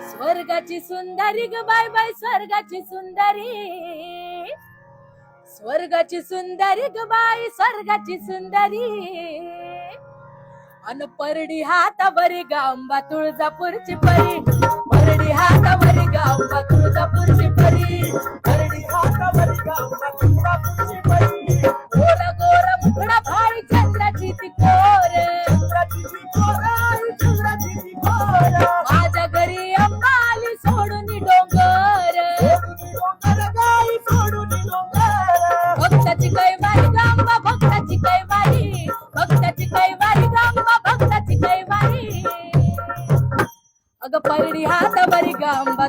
स्वर्गाची सुंदरी ग bye bye स्वर्गाची सुंदरी, स्वर्गाची सुंदरी ग बाई स्वर्गाची सुंदरी, अन परडी हातावरी गांबा तुळजापूरची परी, परडी हातावरी गांबा तुळजापूरची परी, परडी हातावरी गांबा तुळजापूरची परी, गोर गोर मुखडा भाई चंद्राची ती कोर, चंद्राची ती कोर, चंद्राची ती कोर, माझ्या घरी अंबा आली सोडून डोंगर, डोंगर गाई सोडून डोंगर, भक्ताची कैवारी गांबा भक्ताची कैवारी, भक्ताची कैवारी गांबा भक्ताची कैवारी, अग परडी हातावरी गांबा